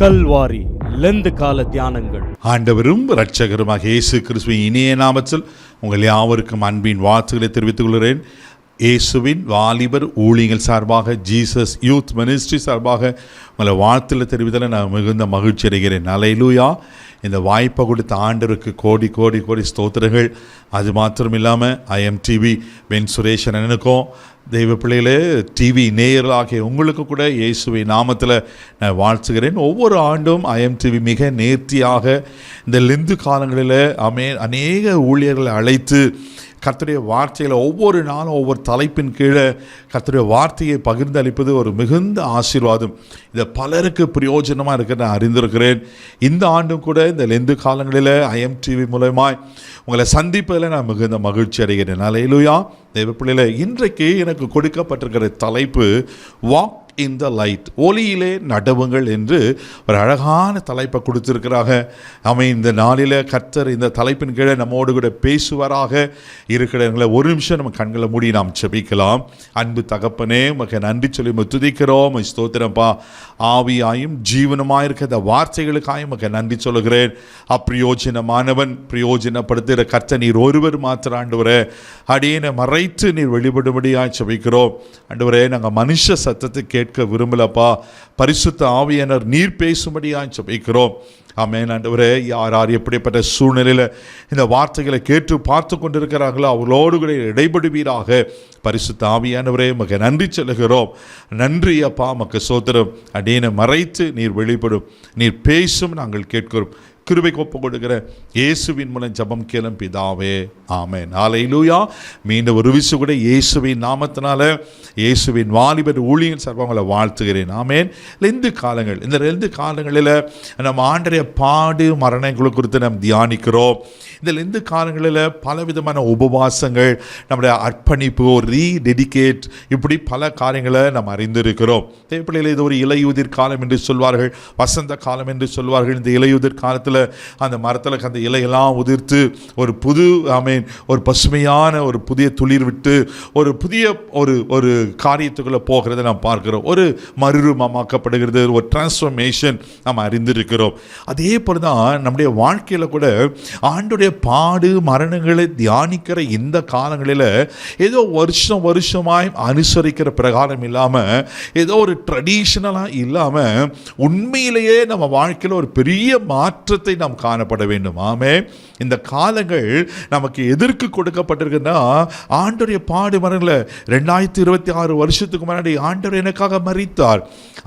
Kalvari Lent கால தியானங்கள். ஆண்டவரும் இரட்சகருமாக இயேசு கிறிஸ்துவின் இனிய நாமத்தில் உங்கள் யாவருக்கும் அன்பின் வாழ்த்துக்களை தெரிவித்துக் கொள்கிறேன். இயேசுவின் வாலிபர் ஊழியர்கள் சார்பாக, ஜீசஸ் யூத் மினிஸ்ட்ரி சார்பாக உங்களை வாழ்த்தில் தெரிவித்தல நான் மிகுந்த மகிழ்ச்சி அடைகிறேன். அல்லேலூயா. இந்த வாய்ப்பை கொடுத்த ஆண்டவருக்கு கோடி கோடி கோடி ஸ்தோத்திரங்கள். அது மாத்திரம் இல்லாமல் IMTV பென் சுரேஷ் அண்ணனுக்கும், தெய்வ பிள்ளைகளே டிவி நேயர்களாகிய உங்களுக்கு கூட இயேசுவின் நாமத்தில் நான் வாழ்த்துகிறேன். ஒவ்வொரு ஆண்டும் IMTV மிக நேர்த்தியாக இந்த லெந்து காலங்களில் அநேக ஊழியர்களை அழைத்து கர்த்தருடைய வார்த்தைகளை ஒவ்வொரு நாளும் ஒவ்வொரு தலைப்பின் கீழே கர்த்தருடைய வார்த்தையை பகிர்ந்து அளிப்பது ஒரு மிகுந்த ஆசீர்வாதம். இதை பலருக்கு பிரயோஜனமாக இருக்க நான் அறிந்திருக்கிறேன். இந்த ஆண்டும் கூட இந்த லெந்து காலங்களில் IMTV மூலமாய் உங்களை சந்திப்பதில் நான் மிகுந்த மகிழ்ச்சி அடைகிறேன். அல்லேலூயா. தேவ பிள்ளைகளே, இன்றைக்கு எனக்கு கொடுக்கப்பட்டிருக்கிற தலைப்பு வாக் இன் த லைட், ஒளியிலே நடவுங்கள் என்று ஒரு அழகான தலைப்பை கொடுத்திருக்கிறாங்க. இந்த நாளில் கர்த்தர் இந்த தலைப்பின் கீழே நம்மோடு கூட பேசுவாராக இருக்கிறவங்களை ஒரு நிமிஷம் நம்ம கண்களை மூடி நாம் ஜெபிக்கலாம். அன்பு தகப்பனே, உமக்கு நன்றி சொல்லி துதிக்கிறோம், ஸ்தோத்திரப்பா. ஆவியாயும் ஜீவனமாயிருக்க இந்த வார்த்தைகளுக்காயும் உமக்கு நன்றி சொல்லுகிறேன். அப்பிரயோஜனமானவன் பிரயோஜனப்படுத்துகிற கர்த்தர் நீர் ஒருவர் மாத்திரம் ஆண்டவரே. அடியேனை மறைத்து நீர் வெளிப்படும்படியாய் ஜெபிக்கிறோம் ஆண்டவரே. நாங்கள் மனுஷ சத்தத்தை கேட்க விரும்பலப்பா. பரிசுத்த ஆவியானவர் நீர் பேசும்படியாய் ஜெபிக்கிறோம். ஆமென் ஆண்டவரே. யார் யார் எப்படிப்பட்ட சூழ்நிலையில் இந்த வார்த்தைகளை கேட்டு பார்த்து கொண்டிருக்கிறார்களோ அவர்களோடு கூட இடைபடுவீராக. பரிசுத்த ஆவியானவரே, உமக்கு நன்றி சொல்லுகிறோம். நன்றி அப்பா, உமக்கு ஸ்தோத்திரம். அடியேனை மறைத்து நீர் வெளிப்படும், நீர் பேசும் நாங்கள் கேட்கிறோம். கிருபைக்கு ஒப்பு கொடுக்கிற இயேசுவின் மூலம் ஜெபம் கேளும் பிதாவே, ஆமென். அல்லேலூயா. மீண்டும் ஒரு விஷயம் கூட இயேசுவின் நாமத்தினால இயேசுவின் வாலிபர் ஊழியர்கள் சார்பாக வாழ்த்துகிறேன். ஆமென். லெந்து காலங்கள், இந்த லெந்து காலங்களில் நம்ம ஆண்டவருடைய பாடு மரணங்களை குறித்து நாம் தியானிக்கிறோம். இந்த லெந்து காலங்களில் பலவிதமான உபவாசங்கள், நம்முடைய அர்ப்பணிப்பு, ரீடெடிகேட், இப்படி பல காரியங்களை நம்ம அறிந்திருக்கிறோம். தேவைப்படையில் இது ஒரு இலையுதிர் காலம் என்று சொல்வார்கள், வசந்த காலம் என்று சொல்வார்கள். இந்த இலையுதிர் காலத்தில் அந்த மரத்தில் அந்த இலையெல்லாம் உதிர்த்து ஒரு புது ஒரு பசுமையான ஒரு புதிய துளிர் விட்டு ஒரு புதிய ஒரு காரியத்துக்குள்ளே போகிறத நாம் பார்க்கிறோம். ஒரு மறுரூபமாக்கப்படுகிறது, ஒரு டிரான்ஸ்ஃபர்மேஷன் நாம் அறிந்திருக்கிறோம். அதே போல தான் நம்முடைய வாழ்க்கையில் கூட ஆண்டுடைய பாடு மரணங்களை தியானிக்கிற இந்த காலங்களில் ஏதோ வருஷமாய் அனுசரிக்கிற பிரகாரம் இல்லாமல், ஏதோ ஒரு ட்ரெடிஷனலாக இல்லாமல், உண்மையிலேயே நம்ம வாழ்க்கையில் ஒரு பெரிய மாற்றத்தை நாம் காணப்பட வேண்டும். ஆமே. இந்த காலங்கள் நமக்கு எதற்கு கொடுக்கப்பட்டிருக்குன்னா, ஆண்டவருடைய பாடு மரணங்களை 2026 வருஷத்துக்கு முன்னாடி ஆண்டவர் எனக்காக மரித்தார்,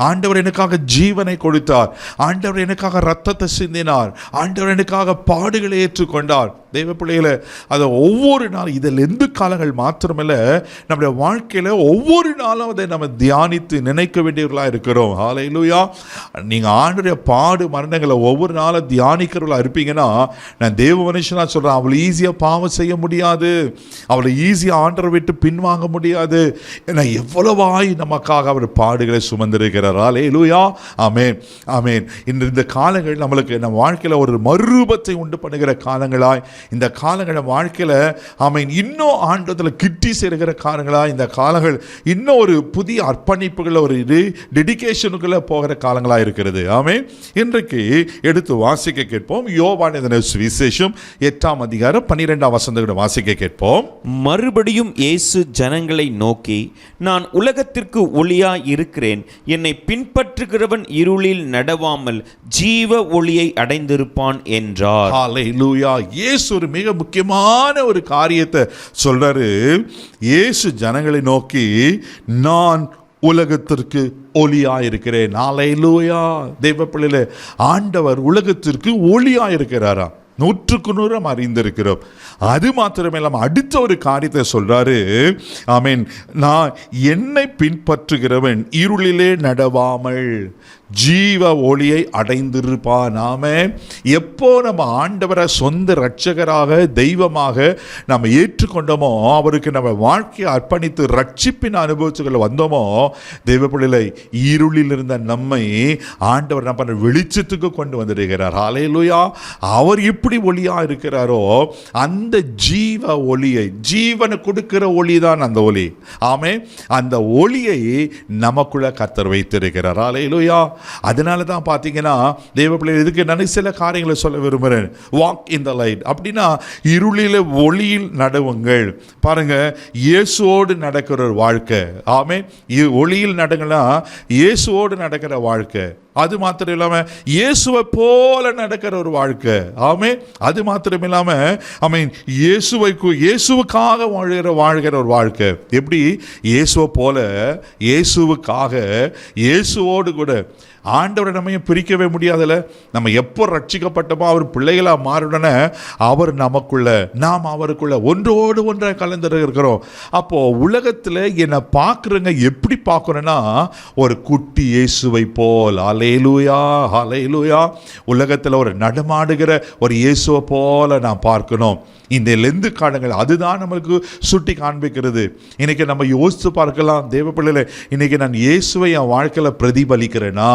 ஆண்டவர் எனக்காக ஜீவனை கொடுத்தார், ஆண்டவர் எனக்காக ரத்தத்தை சிந்தினார், ஆண்டவர் எனக்காக பாடுகளை ஏற்றுக்கொண்டார். தெய்வ பிள்ளைகளை, அதை ஒவ்வொரு நாளும், இதில் எந்த காலங்கள் மாத்திரமல்ல, நம்முடைய வாழ்க்கையில் ஒவ்வொரு நாளும் அதை நம்ம தியானித்து நினைக்க வேண்டியவர்களாக இருக்கிறோம். ஹல்லேலூயா. நீங்கள் ஆண்டவருடைய பாடு மரணங்களை ஒவ்வொரு நாளும் தியானிக்கிறவர்களாக இருப்பீங்கன்னா, நான் தேவ மனுஷனாக சொல்கிறேன், அவளை ஈஸியாக பாவம் செய்ய முடியாது, அவளை ஈஸியாக ஆண்டவரை விட்டு பின்வாங்க முடியாது. ஏன்னா எவ்வளவாய் நமக்காக அவர் பாடுகளை சுமந்திருக்கிறார். ஹல்லேலூயா. ஆமென், ஆமென். இந்த காலங்கள் நம்மளுக்கு நம்ம வாழ்க்கையில் ஒரு மறுரூபத்தை உண்டு பண்ணுகிற காலங்களாய், இந்த காலங்கள வாழ்க்கையில் இன்னும் ஆண்டவத்தில் கிட்டி சேர்கிற காலங்களாக, இந்த காலங்கள் இன்னும் ஒரு புதிய அர்ப்பணிப்புகள், ஒரு டெடிகேஷனுக்குள்ள போகிற காலங்களாக இருக்கிறது. ஆமென். இன்றைக்கு எடுத்து வாசிக்க கேட்போம். யோவான் எழுதின சுவிசேஷம் 8ஆம் அதிகாரம் 12ஆம் வசனத்தை வாசிக்க கேட்போம். மறுபடியும் இயேசு ஜனங்களை நோக்கி, நான் உலகத்திற்கு ஒளியாய் இருக்கிறேன், என்னை பின்பற்றுகிறவன் இருளில் நடவாமல் ஜீவ ஒளியை அடைந்திருப்பான் என்றார். ஹல்லேலூயா. இயேசு ஒரு மிக முக்கியமான ஒரு காரியத்தை சொல்றாரு. இயேசு ஜனங்களை நோக்கி, நான் உலகத்திற்கு ஒளியாயிருக்கிறேன். ஹல்லேலூயா. தெய்வ பிள்ளைகளே, ஆண்டவர் உலகத்திற்கு ஒளியாயிருக்கிறாரா? 100% அறிந்திருக்கிறோம். அது மாத்திரமே இல்லாமல் அடுத்த ஒரு காரியத்தை சொல்றாரு. ஆமென். நான் என்னை பின்பற்றுகிறவன் இருளிலே நடவாமல் ஜீவ ஒளியை அடைந்திருப்பான். நாம எப்போ நம்ம ஆண்டவரை சொந்த இரட்சகராக தெய்வமாக நம்ம ஏற்றுக்கொண்டோமோ, அவருக்கு நம்ம வாழ்க்கையை அர்ப்பணித்து ரட்சிப்பின் அனுபவத்துக்குள்ள வந்தோமோ, தெய்வ பிள்ளைகளை, இருளில் இருந்த நம்மை ஆண்டவர் நம்ம வெளிச்சத்துக்கு கொண்டு வந்திருக்கிறார். ஹல்லேலூயா. அவர் எப்படி ஒளியா இருக்கிறாரோ அந்த ஜீவ ஒளியை, ஜீவனை கொடுக்கிற ஒளி தான் அந்த ஒளி. ஆமே. அந்த ஒளியை நமக்குள்ள கர்த்தர் வைத்திருக்கிறார். ஹல்லேலூயா. அதனால தான் பார்த்தீங்கன்னா தேவ பிள்ளைகள் இதுக்கு நான் சில காரியங்களை சொல்ல விரும்புகிறேன். வாக் இன் த லைட் அப்படின்னா இருளில் ஒளியில் நடவுங்கள். பாருங்க, இயேசுவோடு நடக்கிற ஒரு வாழ்க்கை. ஆமென். ஒளியில் நடங்கன்னா இயேசுவோடு நடக்கிற வாழ்க்கை. அது மாத்திரம் இல்லாமல் இயேசுவை போல நடக்கிற ஒரு வாழ்க்கை. ஆமென். அது மாத்திரம் இல்லாமல் இயேசுவுக்காக வாழ்கிற ஒரு வாழ்க்கை. எப்படி? இயேசுவை போல, இயேசுவுக்காக, இயேசுவோடு கூட. ஆண்டவரை நம்ம பிரிக்கவே முடியாதுல்ல. நம்ம எப்போ ரட்சிக்கப்பட்டோமோ அவர் பிள்ளைகளாக மாறுடனே அவர் நமக்குள்ள, நாம் அவருக்குள்ள ஒன்றோடு ஒன்றை கலந்து இருக்கிறோம். அப்போது உலகத்தில் என்னை பார்க்குறங்க எப்படி பார்க்கணுன்னா ஒரு குட்டி இயேசுவை போல். ஹல்லேலூயா, ஹல்லேலூயா. உலகத்தில் ஒரு நடமாடுகிற ஒரு இயேசுவை போல நான் பார்க்கணும். இந்த லெந்து காலங்கள் அதுதான் நம்மளுக்கு சுட்டி காண்பிக்கிறது. இன்றைக்கி நம்ம யோசித்து பார்க்கலாம், தேவ பிள்ளைகளை, இன்றைக்கி நான் இயேசுவை என் வாழ்க்கையில் பிரதிபலிக்கிறேனா?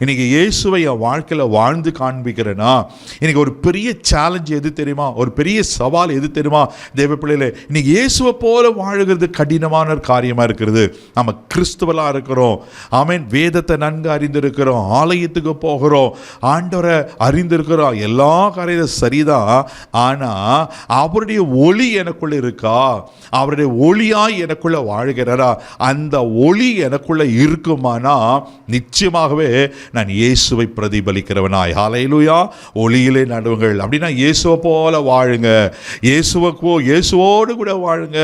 இன்றைக்கி இயேசுவை என் வாழ்க்கையில் வாழ்ந்து காண்பிக்கிறேனா? இன்றைக்கி ஒரு பெரிய சேலஞ்ச் எது தெரியுமா? ஒரு பெரிய சவால் எது தெரியுமா தேவ பிள்ளைகளை? இன்றைக்கி இயேசுவை போல வாழுகிறது கடினமான ஒரு காரியமாக இருக்கிறது. நம்ம கிறிஸ்துவலாக இருக்கிறோம். ஆமென். வேதத்தை நன்கு அறிந்திருக்கிறோம், ஆலயத்துக்கு போகிறோம், ஆண்டவரை அறிந்திருக்கிறோம், எல்லா காரியமும் சரிதான். ஆனால் அவருடைய ஒளி எனக்குள்ள இருக்கா? அவருடைய ஒளியாய் எனக்குள்ள வாழ்கிறாரா? அந்த ஒளி எனக்குள்ள இருக்குமானா நிச்சயமாகவே நான் இயேசுவை பிரதிபலிக்கிறவனாய். ஹல்லேலூயா. ஒளியிலே நடுவுங்கள் அப்படின்னா இயேசுவை போல வாழுங்க. இயேசுவோடு கூட வாழுங்க.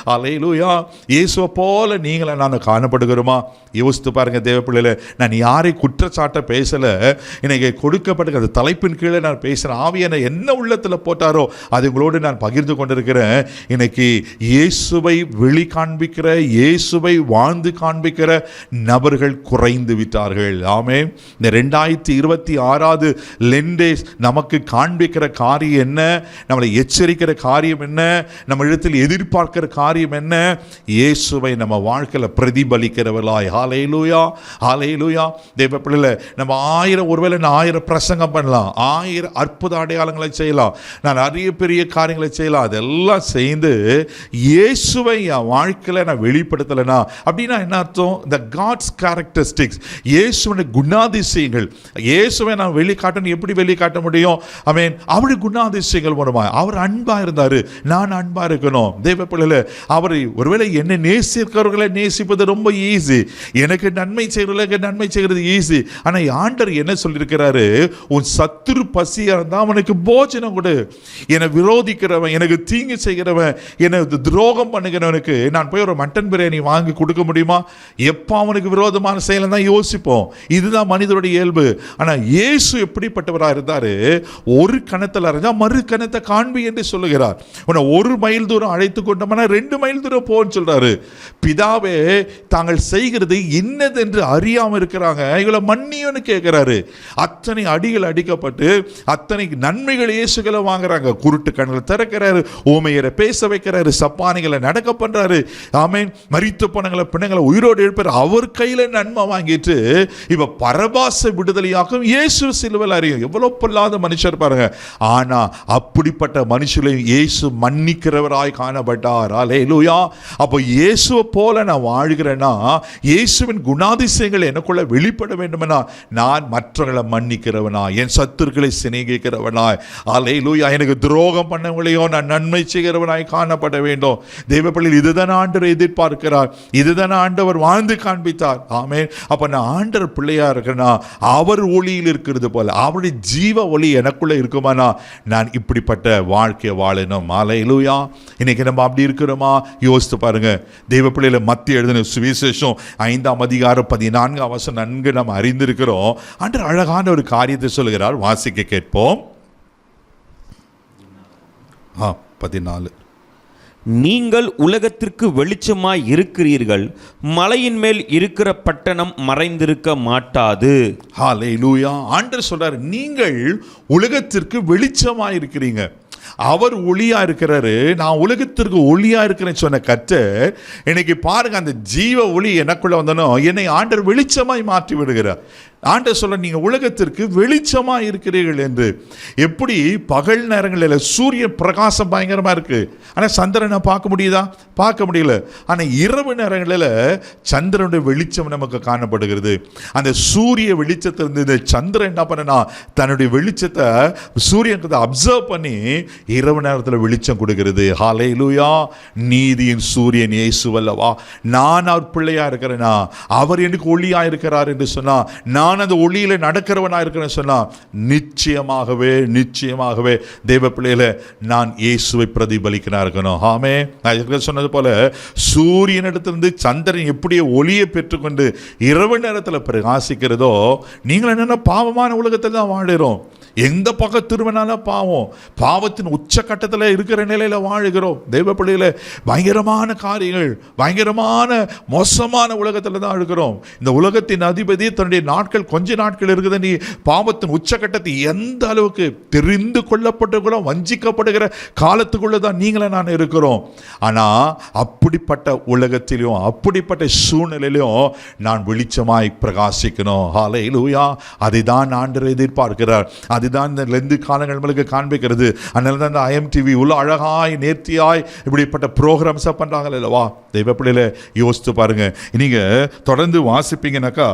ஹல்லேலூயா. இயேசுவை போல நீங்களே நான் காணப்படுகிறோமா? யோசித்து பாருங்க தேவ பிள்ளைகளை. நான் யாரை குற்றச்சாட்டை பேசலை. இன்னைக்கு கொடுக்கப்பட்ட அந்த தலைப்பின் கீழே நான் பேசுகிறேன். ஆவியான என்ன உள்ளத்தில் போட்டாரோ அது உங்களோடு நான் பகிர்ந்து கொண்டிருக்கிறேன். இன்னைக்கு இயேசுவை வெளி காண்பிக்கிற, இயேசுவை வாழ்ந்து காண்பிக்கிற நபர்கள் குறைந்து விட்டார்கள். ஆமென். இந்த 2026 லெண்டேஸ் நமக்கு காண்பிக்கிற காரியம் என்ன? நம்மளை எச்சரிக்கிற காரியம் என்ன? நம்ம இடத்தில் எதிர்பார்க்கிற காரியம் என்ன? இயேசுவை நம்ம வாழ்க்கையில் பிரதிபலிக்கிறவர்களாய். ஹல்லேலூயா, ஹல்லேலூயா. தேவ பிள்ளைகளே, நம்ம ஒருவேளை நான் 1000 பிரசங்கம் பண்ணலாம், 1000 அற்புத அடையாளங்களை செய்யலாம், நான் நிறைய பெரிய காரியங்களை செய்யலாம். அதெல்லாம் செய்து இயேசுவை என் வாழ்க்கையில் நான் வெளிப்படுத்தலைனா அப்படின்னா என்ன அர்த்தம்? இந்த காட்ஸ் கேரக்டரிஸ்டிக்ஸ், இயேசுவின் குணாதிசயங்கள். இயேசுவை நான் வெளிக்காட்டணும். எப்படி வெளிக்காட்ட முடியும்? ஆமென். அவருடைய குணாதிசயங்கள் மூலமாக. அவர் அன்பா இருந்தார், நான் அன்பா இருக்கணும். தேவ பிள்ளைகளே, அவர் ஒருவேளை என்னை நேசிக்கிறவர்களை நேசிப்பது ரொம்ப ஈஸி, எனக்கு நன்மை செய்கிறவர்களுக்கு நன்மை செய்கிறது ஈஸி. ஆனால் ஆண்டவர் என்ன சொல்லியிருக்கிறாரு? உன் சத்துரு பசியாக இருந்தால் அவனுக்கு போஜனம் கொடு. என்னை விரோதிக்கிறவன், எனக்கு தீங்கு செய்கிறவன், என்னை துரோகம் பண்ணுகிறவனுக்கு நான் போய் ஒரு மட்டன் பிரியாணி வாங்கி கொடுக்க முடியுமா? எப்போ அவனுக்கு விரோதமான செயலை தான் யோசிப்போம். இதுதான் மனிதனுடைய இயல்பு. ஆனால் இயேசு எப்படிப்பட்டவராக இருந்தார்? ஒரு கணத்தில் அறிஞ்சா மறு கணத்தை காண்பி என்று சொல்லுகிறார். உன்னை 1 மைல் தூரம் அழைத்து கொண்டோம்னா 2 மைல் தூரம் போன்னு சொல்றாரு. பிதாவே தாங்கள் செய்கிறது இன்னது என்று அறியாமல் இருக்கிறாங்க, இவளை மன்னியோன்னு கேட்கிறாரு. அத்தனை அடிகள் அடிக்கப்பட்டு அத்தனை நன்மைகள் இயேசுகளை வாங்குறாங்க. குருட்டு கண்களை திறக்கிறாரு, ஊமையரை பேச வைக்கிறாரு, சப்பானிகளை நடக்க பண்றாரு. ஆமென். மரித்து போனங்களை பிணங்களை உயிரோடு எழுப்பாரு. அவர் கையில நன்மை வாங்கிட்டு இப்ப பரபாச விடுதலையாக்கும் இயேசு சிலுவையில் அறியும். எவ்வளவு பொல்லாத மனுஷர் பாருங்க. ஆனா அப்படிப்பட்ட மனுஷர்களையும் இயேசு மன்னிக்கிறவராய் காணப்பட்டார். ஹல்லேலூயா. அப்போ இயேசுவை போல நான் வாழ்கிறேன்னா, இயேசுவின் குணாதிசயங்கள் எனக்குள்ள வெளிப்பட வேண்டுமெனா நான் மற்றவர்களை மன்னிக்கிறவனா, என் சத்துருக்களை சிநேகிக்கிறவனாய். ஹல்லேலூயா. எனக்கு துரோகம் பண்ணவங்களையும் நான் நன்மை செய்கிறவனாய் காணப்பட வேண்டும். தேவ பிள்ளைகள், இதுதான் ஆண்டவர் எதிர்பார்க்கிறார், இதுதான் ஆண்டவர் வாழ்ந்து காண்பித்தார். ஆமென். அப்ப நான் ஆண்டவர் பிள்ளையா இருக்கிறேன்னா அவர் ஒளியில் இருக்கிறது போல அவருடைய ஜீவ ஒளி எனக்குள்ள இருக்குமானா நான் இப்படிப்பட்ட வாழ்க்கையை வாழணும். ஹல்லேலூயா. இன்னைக்கு நம்ம அப்படி இருக்கிறோமா? யோசித்து பாருங்க. தேவ பிள்ளைகளை மத்திய எழுதின சுவிசேஷம் 5ஆம் அதிகாரம் 14ஆம் வசனம் நன்கு நம்ம அறிந்திருக்கிறோம். ஆண்டவர் அழகான ஒரு காரியத்தை சொல்லுகிறார். வாசிக்க கேட்போம். 14. நீங்கள் உலகத்திற்கு வெளிச்சமாய் இருக்கிறீர்கள், மலையின் மேல் இருக்கிற பட்டணம் மறைந்திருக்க மாட்டாது. ஹல்லேலூயா. ஆண்டவர் சொல்றார், நீங்கள் உலகத்திற்கு வெளிச்சமாய் இருக்கிறீங்க. அவர் ஒளியா இருக்கிறாரு, நான் உலகத்திற்கு ஒளியா இருக்கிறேன்னு சொன்ன கர்த்தர் இன்னைக்கு பாருங்க, அந்த ஜீவ ஒளி எனக்குள்ள வந்தனோ என்னை ஆண்டவர் வெளிச்சமாய் மாற்றி விடுகிறார். ஆண்டவர் சொல்ல நீங்க உலகத்திற்கு வெளிச்சமா இருக்கிறீர்கள் என்று. எப்படி பகல் நேரங்களில் சூரியன் பிரகாசம் பயங்கரமா இருக்கு, ஆனா சந்திரனை பார்க்க முடியுதா? பார்க்க முடியல. ஆனா இரவு நேரங்களில் சந்திரனுடைய வெளிச்சம் நமக்கு காணப்படுகிறது. அந்த சூரிய வெளிச்சத்திலிருந்து இந்த சந்திரன் என்ன பண்ணனா தன்னுடைய வெளிச்சத்தை சூரியனுக்கு அப்சர்வ் பண்ணி இரவு நேரத்தில் வெளிச்சம் கொடுக்கிறது. ஹல்லேலூயா. நீதியின் சூரியன் இயேசு அல்லவா? நான் அவர் பிள்ளையா இருக்கிறேனா, அவர் எனக்கு ஒளியா இருக்கிறார் என்று சொன்னா, நான் அந்த ஒளியில நடக்கிறவனா இருக்கிறேன்னு சொன்னா, நிச்சயமாகவே நிச்சயமாகவே தேவ பிள்ளையில நான் இயேசுவை பிரதிபலிக்கிறா இருக்கணும். ஆமே. நான் சொன்னது போல சூரியனிடத்திலிருந்து சந்திரன் எப்படி ஒளியை பெற்றுக்கொண்டு இரவு நேரத்தில் பிரகாசிக்கிறதோ, நீங்கள் என்னென்ன பாவமான உலகத்தில் தான் வாழுகிறோம். எந்த பக்கம் திரும்பினாலும் பாவம், பாவத்தின் உச்சக்கட்டத்தில் இருக்கிற நிலையில் வாழுகிறோம். தெய்வ பிள்ளைகளை பயங்கரமான காரியங்கள், பயங்கரமான மோசமான உலகத்தில் தான் இருக்கிறோம். இந்த உலகத்தின் அதிபதி தன்னுடைய நாட்கள் கொஞ்ச நாட்கள் இருக்குது. நீ பாவத்தின் உச்சக்கட்டத்தை எந்த அளவுக்கு தெரிந்து கொள்ளப்பட்டு வஞ்சிக்கப்படுகிற காலத்துக்குள்ள தான் நீங்களே நான் இருக்கிறோம். ஆனால் அப்படிப்பட்ட உலகத்திலும் அப்படிப்பட்ட சூழ்நிலையிலும் நான் வெளிச்சமாய் பிரகாசிக்கணும். ஹல்லேலூயா. அதை தான் ஆண்டவர் எதிர்பார்க்கிறார். அதுதான் இந்த லெந்து காலங்கள் நம்மளுக்கு காண்பிக்கிறது. அதனால தான் இந்த IMTV உள்ள அழகாய் நேர்த்தியாய் இப்படிப்பட்ட ப்ரோக்ராம்ஸாக பண்ணுறாங்க அல்லவா? தெய்வ பிள்ளையில யோசித்து பாருங்க. நீங்க தொடர்ந்து வாசிப்பீங்கன்னாக்கா,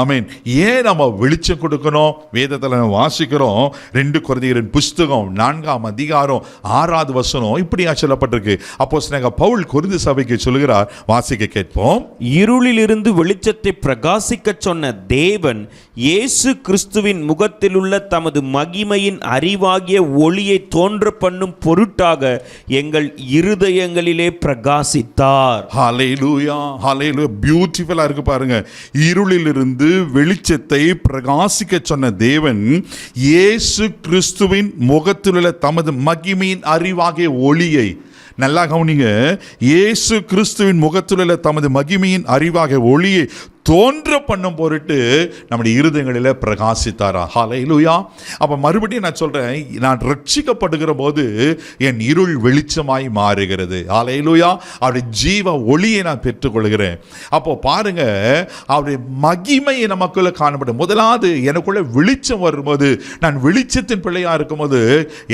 ஆமீன், ஏன் நம்ம வெளிச்சம் கொடுக்கணும்? வேதத்தில் நம்ம வாசிக்கிறோம், 2 கொரிந்தியரின் புஸ்தகம் 4ஆம் அதிகாரம் 6வது வசனம் இப்படியா சொல்லப்பட்டிருக்கு. அப்போஸ்தலனாகிய பவுல் கொரிந்து சபைக்கு சொல்லுகிறார், வாசிக்க கேட்போம். இருளிலிருந்து வெளிச்சத்தை பிரகாசிக்க சொன்ன தேவன் இயேசு கிறிஸ்துவின் முகத்தில் உள்ள தமது மகிமையின் அறிவாகிய ஒளியை தோன்ற பண்ணும் பொருட்டாக எங்கள் இருதயங்களிலே பிரகாசித்தார். ஹல்லேலூயா. ஹல்லேலூயா. பியூட்டிஃபுல்லா இருக்கு பாருங்க. இருளிலிருந்து வெளிச்சத்தை பிரகாசிக்க சொன்ன தேவன் இயேசு கிறிஸ்துவின் முகத்தில் உள்ள தமது மகிமையின் அறிவாகிய ஒளியை, நல்லா கவனிங்க, இயேசு கிறிஸ்துவின் முகத்தில் உள்ள தமது மகிமையின் அறிவாகிய ஒளியை தோன்ற பண்ணும் பொருட்டு நம்முடைய இருதயங்களில் பிரகாசித்தாரா. ஹல்லேலூயா. அப்போ மறுபடியும் நான் சொல்கிறேன், நான் ரட்சிக்கப்படுகிற போது என் இருள் வெளிச்சமாய் மாறுகிறது. ஹல்லேலூயா. அவருடைய ஜீவ ஒளியை நான் பெற்றுக்கொள்கிறேன். அப்போ பாருங்க, அவருடைய மகிமை நமக்குள்ள காணப்படும். முதலாவது எனக்குள்ள வெளிச்சம் வரும்போது, நான் வெளிச்சத்தின் பிள்ளையாக இருக்கும்போது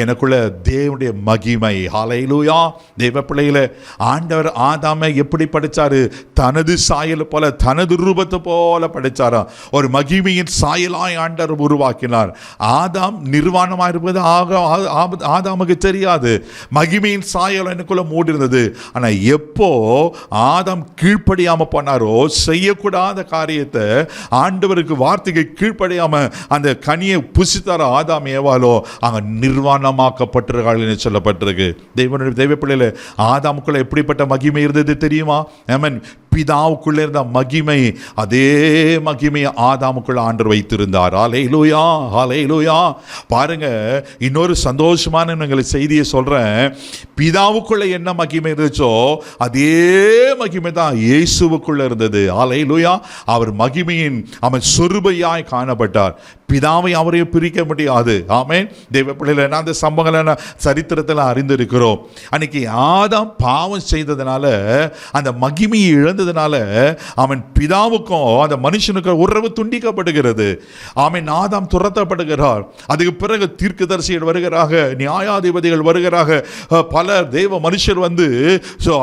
எனக்குள்ள தேவனுடைய மகிமை. ஹல்லேலூயா. தேவ பிள்ளையில ஆண்டவர் ஆதாமை எப்படி படைச்சாரு? தனது சாயல் போல, தனது ரூபத்தை போல படைச்சாரா. ஒரு மகிமையின் சாயலாய் ஆண்டவர் உருவாக்கினார். ஆதாம் நிர்வாணமாக இருப்பது ஆதாமுக்கு தெரியாது. மகிமையின் சாயல் எனக்குள்ள மூடி இருந்தது. ஆனால் எப்போ ஆதாம் கீழ்ப்படியாம போனாரோ, செய்யக்கூடாத காரியத்தை ஆண்டவருக்கு வார்த்தைக்கு கீழ்ப்படியாம அந்த கனியை புசித்தாரோ ஆதாம் ஏவாலோ, அங்க நிர்வாணமாக்கப்பட்டிருக்காள் என்று சொல்லப்பட்டிருக்கு. தெய்வ பிள்ளையில ஆதாமுக்குள்ள எப்படிப்பட்ட மகிமை இருந்தது தெரியுமா? ஆமென். பிதாவுக்குள்ள இருந்த மகிமை, அதே மகிமையை ஆதாமுக்குள்ள ஆண்டவர் வைத்திருந்தார். ஹல்லேலூயா. ஹல்லேலூயா. பாருங்க, இன்னொரு சந்தோஷமான உங்களை செய்தியை சொல்றேன். பிதாவுக்குள்ள என்ன மகிமை இருந்துச்சோ அதே மகிமை தான் இயேசுவுக்குள்ள இருந்தது. ஹல்லேலூயா. அவர் மகிமையின் அவன் சொரூபையாய் காணப்பட்டார். பிதாவை அவரையும் பிரிக்க முடியாது. ஆமென். தேவ பிள்ளைகளை நான் அந்த சம்பவங்களை சரித்திரத்தில் அறிந்திருக்கிறோம். அன்னைக்கு ஆதாம் பாவம் செய்ததுனால, அந்த மகிமையை இழந்ததுனால, அவன் பிதாவுக்கும் அந்த மனுஷனுக்கும் உறவு துண்டிக்கப்படுகிறது. ஆமென். ஆதாம் துரத்தப்படுகிறார். அதுக்கு பிறகு தீர்க்கதரிசிகள் வருகிறாக, நியாயாதிபதிகள் வருகிறாக, பல தேவ மனுஷர் வந்து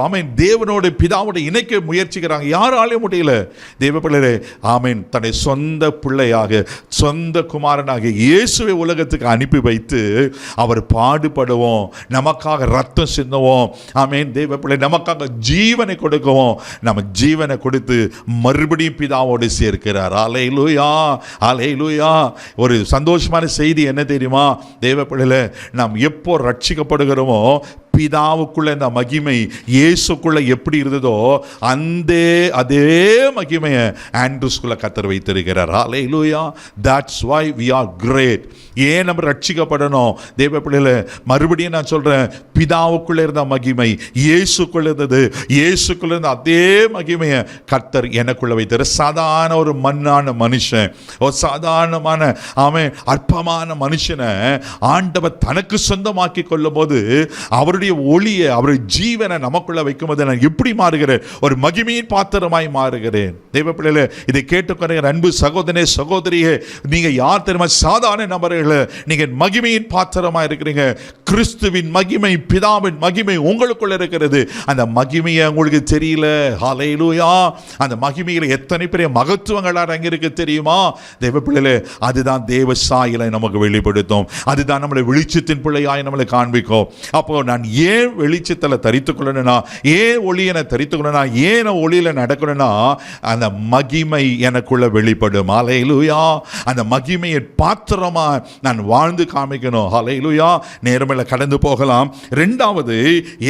ஆமென் தேவனோட பிதாவோட இணைக்க முயற்சிக்கிறாங்க. யாராலையும் முடியல. தேவ பிள்ளைகளே, ஆமென், தன்னை சொந்த பிள்ளையாக, சொந்த குமாரனாக இயேசுவை உலகத்துக்கு அனுப்பி வைத்து அவர் பாடுபடுவோம், நமக்காக ரத்தம் சிந்துவோம், ஆமென் தேவ பிள்ளை, நமக்காக ஜீவனை கொடுக்கவும், நம்ம ஜீவனை கொடுத்து மறுபடியும் பிதாவோடு சேர்க்கிறார். ஹல்லேலூயா. ஹல்லேலூயா. ஒரு சந்தோஷமான செய்தி என்ன தெரியுமா? தேவ பிள்ளைகளே, நாம் எப்போ ரட்சிக்கப்படுகிறோமோ, பிதாவுக்குள்ள இந்த மகிமை இயேசுக்குள்ள எப்படி இருந்ததோ அதே மகிமையை ஆண்ட்ரூஸ்குள்ள கர்த்தர் வைத்திருக்கிறார். Hallelujah. That's why we are great. ஏன் நம்ம ரட்சிக்கப்படணும்? தேவ பிள்ளைகளே, மறுபடியும் நான் சொல்றேன், பிதாவுக்குள்ள இருந்த மகிமை இயேசுக்குள்ள இருந்தது. இயேசுக்குள்ள இருந்த அதே மகிமையை கர்த்தர் எனக்குள்ள வைத்தார். சாதாரண ஒரு மண்ணான மனுஷன், ஒரு சாதாரணமான அவன் அற்பமான மனுஷனை ஆண்டவர் தனக்கு சொந்தமாக்கி கொள்ளும் போது அவருடைய அவருடைய ஒளியை, அவருடைய ஜீவனை நமக்குள்ள வைக்கும்போது நான் எப்படி மாறுகிறேன்? ஒரு மகிமையின் பாத்திரமாய் மாறுகிறேன். தெய்வ பிள்ளைகளே, இதை கேட்டுக்கொண்ட அன்பு சகோதரனே, சகோதரியே, நீங்க யார் தெரியுமா? சாதாரண நபர்களே, நீங்க மகிமையின் பாத்திரமா இருக்கிறீங்க. கிறிஸ்துவின் மகிமை, பிதாவின் மகிமை உங்களுக்குள்ள இருக்கிறது. அந்த மகிமையை உங்களுக்கு தெரியல. ஹல்லேலூயா! அந்த மகிமையில எத்தனை பெரிய மகத்துவங்கள் அடங்கியிருக்கு தெரியுமா? தெய்வ பிள்ளைகளே, அதுதான் தேவ சாயலை நமக்கு வெளிப்படுத்தும். அதுதான் நம்மளை வெளிச்சத்தின் பிள்ளையாய் நம்மளை காண்பிக்கும். அப்போ நான் ஏன் வெளிச்சத்தில் தரித்து கொள்ளணும்னா, ஏன் ஒளியை தரித்து கொள்ளணும்னா, ஏன் ஒளியில நடக்கணும்னா, அந்த மகிமை எனக்குள்ள வெளிப்படும். ஹல்லேலூயா! அந்த மகிமையை பாத்திரமா நான் வாழ்ந்து காமிக்கணும். ஹல்லேலூயா! நேரமில்ல, கடந்து போகலாம். இரண்டாவது,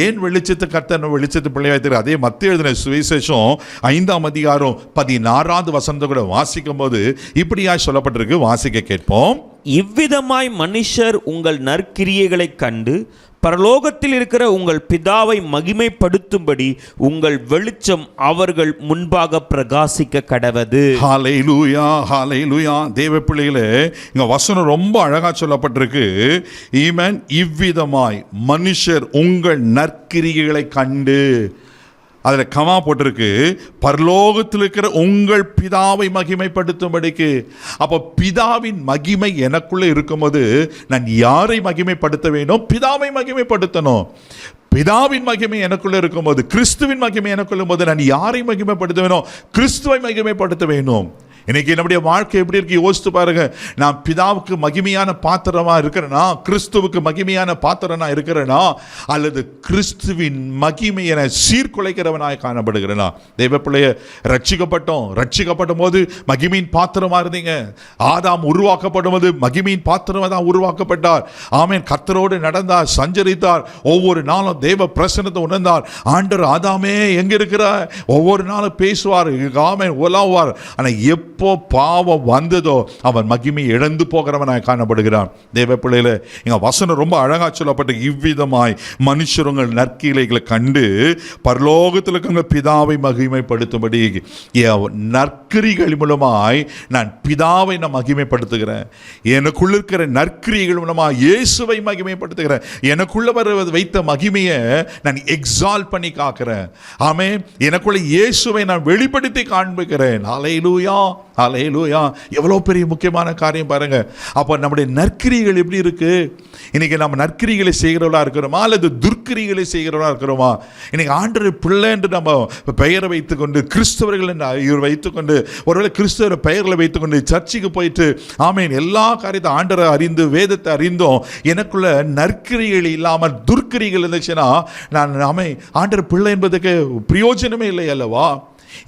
ஏன் வெளிச்சத்தை கர்த்தர் வெளிச்சத்து பிள்ளையாய், அதே மத்தேயு எழுதின சுவிசேஷம் 5ஆம் அதிகாரம் 16வது வசனத்தை கூட வாசிக்கும் போது இப்படியாய் சொல்லப்பட்டிருக்கு. வாசிக்க கேட்போம். இவ்விதமாய் மனுஷர் உங்கள் நற்கிரியைகளை கண்டு பரலோகத்தில் இருக்கிற உங்கள் பிதாவை மகிமைப்படுத்தும்படி உங்கள் வெளிச்சம் அவர்கள் முன்பாக பிரகாசிக்க கடவது. ஹல்லேலூயா! ஹல்லேலூயா! தேவ பிள்ளைகளே, இங்க வசனம் ரொம்ப அழகா சொல்லப்பட்டிருக்கு. ஈமன். இவ்விதமாய் மனுஷர் உங்கள் நற்கிரியைகளை கண்டு, அதில் கமா போட்டிருக்கு, பரலோகத்தில் இருக்கிற உங்கள் பிதாவை மகிமைப்படுத்தும்படிக்கு. அப்போ பிதாவின் மகிமை எனக்குள்ளே இருக்கும்போது நான் யாரை மகிமைப்படுத்த வேணும்? பிதாவை மகிமைப்படுத்தணும். பிதாவின் மகிமை எனக்குள்ள இருக்கும்போது, கிறிஸ்துவின் மகிமை எனக்குள்ள போது நான் யாரை மகிமைப்படுத்த வேணும்? கிறிஸ்துவை மகிமைப்படுத்த வேணும். இன்னைக்கு நம்முடைய வாழ்க்கை எப்படி இருக்கு யோசித்து பாருங்க. நான் பிதாவுக்கு மகிமையான பாத்திரமா இருக்கிறேனா? கிறிஸ்துவுக்கு மகிமையான பாத்திரனா இருக்கிறேனா? அல்லது கிறிஸ்துவின் மகிமையை சீர்குலைக்கிறவனாய் காணப்படுகிறேனா? தெய்வ பிள்ளைய, ரட்சிக்கப்பட்ட போது மகிமையின் பாத்திரமா இருந்தீங்க. ஆதாம் உருவாக்கப்படும் போது மகிமையின் பாத்திரமா தான் உருவாக்கப்பட்டார். ஆமென். கர்த்தரோடு நடந்தார், சஞ்சரித்தார், ஒவ்வொரு நாளும் தேவ பிரசன்னத்தை உணர்ந்தார். ஆண்டவர், ஆதாமே எங்க இருக்கிறார்? ஒவ்வொரு நாளும் பேசுவார், ஆமென், உலாவார். ஆனால் எப்போ பாவம் வந்ததோ அவன் மகிமை இழந்து போகிறவனாய் காணப்படுகிறான். தேவ பிள்ளையில, இங்க வசனம் ரொம்ப அழகா சொல்லப்பட்டு, இவ்விதமாய் மனுஷர் உங்கள் நற்கிரியைகளை கண்டு பரலோகத்தில் இருக்கிற பிதாவை மகிமைப்படுத்தும்படி. நற்கிரிகள் மூலமாய் நான் பிதாவை நான் மகிமைப்படுத்துகிறேன். எனக்குள்ள இருக்கிற நற்கிரிகள் மூலமாக இயேசுவை மகிமைப்படுத்துகிறேன். எனக்குள்ள வைத்த மகிமையை நான் எக்ஸால்ட் பண்ணி காக்கிறேன். ஆமென். எனக்குள்ள இயேசுவை நான் வெளிப்படுத்தி காண்பிக்கிறேன். ஹல்லேலூயா! ஹல்லேலூயா! எவ்வளோ பெரிய முக்கியமான காரியம் பாருங்க. அப்போ நம்முடைய நற்கிரிகள் எப்படி இருக்கு? இன்னைக்கு நம்ம நற்கிரிகளை செய்கிறவர்களா இருக்கிறோமா அல்லது துர்க்கிரிகளை செய்கிறவர்களா இருக்கிறோமா? இன்னைக்கு ஆண்டவர் பிள்ளை என்று நம்ம பெயரை வைத்துக்கொண்டு, கிறிஸ்தவர்கள் என்று வைத்துக்கொண்டு, ஒருவேளை கிறிஸ்தவ பெயர்களை வைத்துக்கொண்டு சர்ச்சுக்கு போயிட்டு, ஆமேன், எல்லா காரியத்தை ஆண்டரை அறிந்து வேதத்தை அறிந்தோம், எனக்குள்ள நற்கிரிகள் இல்லாமல் துர்க்கிரிகள் இருந்துச்சுன்னா நான் ஆண்டர் பிள்ளை என்பதுக்கு பிரயோஜனமே இல்லை அல்லவா?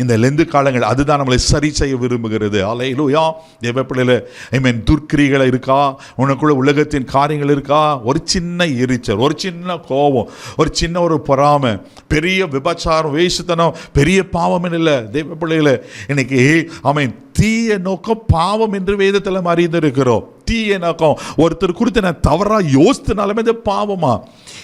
இந்த லெந்து காலங்கள் அதுதான் நம்மளை சரி செய்ய விரும்புகிறது. ஹல்லேலூயா! தேவ பிள்ளைகளே, ஆமென். துர்க்கிரிகள் இருக்கா? உனக்குள்ள உலகத்தின் காரியங்கள் இருக்கா? ஒரு சின்ன எரிச்சல், ஒரு சின்ன கோபம், ஒரு சின்ன ஒரு பொறாமை, பெரிய விபச்சாரம், வேசுத்தனம் பெரிய பாவம் இல்லை. தேவ பிள்ளைகளே, இன்னைக்கு ஆமென், தீய நோக்கம் பாவம் என்று வேதத்தில் அறிந்திருக்கிறோம். தீய நோக்கம் ஒருத்தர் குறித்து நான் தவறாக யோசித்தனாலுமே இது பாவமா?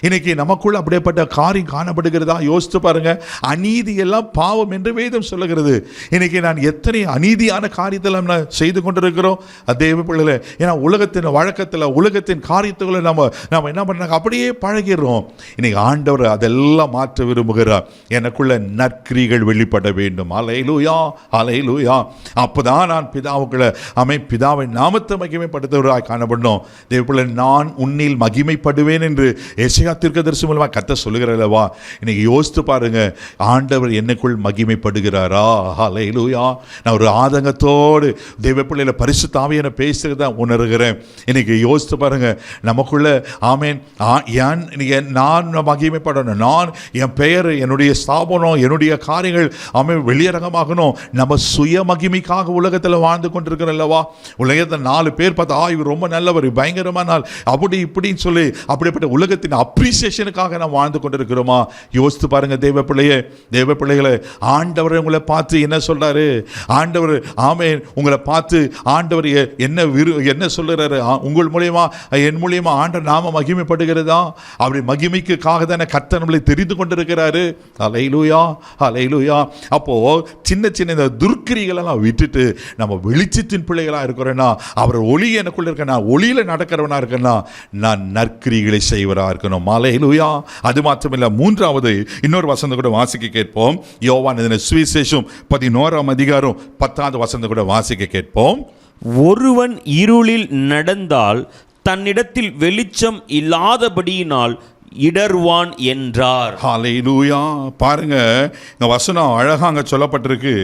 இன்னைக்கு நமக்குள்ள அப்படியேப்பட்ட காரியம் காணப்படுகிறதா? யோசித்து பாருங்க. அநீதி எல்லாம் பாவம் என்று வேதம் சொல்லுகிறது. இன்னைக்கு நான் எத்தனை அநீதியான காரியத்தில் நான் செய்து கொண்டிருக்கிறோம். அதே பிள்ளைகளே, ஏன்னா உலகத்தின் வழக்கத்தில், உலகத்தின் காரியத்துக்குள்ள நம்ம என்ன பண்ணாங்க, அப்படியே பழகிறோம். இன்னைக்கு ஆண்டவர் அதெல்லாம் மாற்ற விரும்புகிறார். எனக்குள்ள நற்கிரிகள் வெளிப்பட வேண்டும். ஹல்லேலூயா! ஹல்லேலூயா! அப்போதான் நான் பிதாவுக்குள்ள பிதாவை நாமத்தை மகிமைப்படுத்துவராய் காணப்படணும். தேவ பிள்ளை, நான் உன்னில் மகிமைப்படுவேன் என்று எசேயா தீர்க்கதரிசி மூலமாக கர்த்தர் சொல்லுகிறல்லவா? இன்னைக்கு யோசித்து பாருங்க, ஆண்டவர் என்னைக்குள் மகிமைப்படுகிறாரா? ஹல்லேலூயா! நான் ஒரு ஆதங்கத்தோடு தேவ பிள்ளையில பரிசுத்த ஆவியான பேசுகிறத உணர்கிறேன். இன்னைக்கு யோசித்து பாருங்க, நமக்குள்ள ஆமேன், நான் மகிமைப்படணும், நான் என் பெயர், என்னுடைய ஸ்தாபனம், என்னுடைய காரியங்கள் வெளியரங்கமாகணும். நம்ம சுய மகிமைக்காக உலகத்தில் வாழ்ந்து கொண்டிருக்கிறோம் அல்லவா? உலகத்தில் 4 பேர் பார்த்தா, இவர் ரொம்ப நல்லவர், பயங்கரமான நாள், அப்படி இப்படின்னு சொல்லி அப்படிப்பட்ட உலகத்தின் அப்ரிசியேஷனுக்காக நாம் வாழ்ந்து கொண்டிருக்கிறோமா? யோசித்து பாருங்க தேவ பிள்ளையே, தேவ பிள்ளைகளை, ஆண்டவர் உங்களை பார்த்து என்ன சொல்றாரு? ஆண்டவர் ஆமென் உங்களை பார்த்து ஆண்டவர் என்ன சொல்றாரு? உங்கள் மூலியமா, என் மூலியமா ஆண்டவர் நாம மகிமைப்படுகிறதா? அப்படி மகிமைக்காக தானே கர்த்தர் நம்மளை தெரிந்து கொண்டிருக்கிறாரு. ஹல்லேலூயா! ஹல்லேலூயா! அப்போ சின்ன சின்ன இந்த துர்க்கிரிகளெல்லாம் விட்டுட்டு நம்ம வெளிச்சத்தின் பிள்ளைகளா இருக்கிறோன்னா, அவர் ஒளி எனக்குள்ள இருக்க, நான் ஒளியில நடக்கிறவனா இருக்கேன்னா நான் நற்கிரிகளை செய்வரா இருக்கணும். அல்லேலூயா. அது மாத்திரமில்லை, மூன்றாவது இன்னொரு வசனம் கூட வாசிக்க கேட்போம். யோவான் எழுதின சுவிசேஷம் 11ஆம் அதிகாரம் 10வது வசனம் கூட வாசிக்க கேட்போம். ஒருவன் இருளில் நடந்தால் தன்னிடத்தில் வெளிச்சம் இல்லாதபடியினால் இடர்வான் என்றார். ஹல்லேலூயா. பாருங்க, இந்த வசனம் அழகாக சொல்லப்பட்டிருக்கு.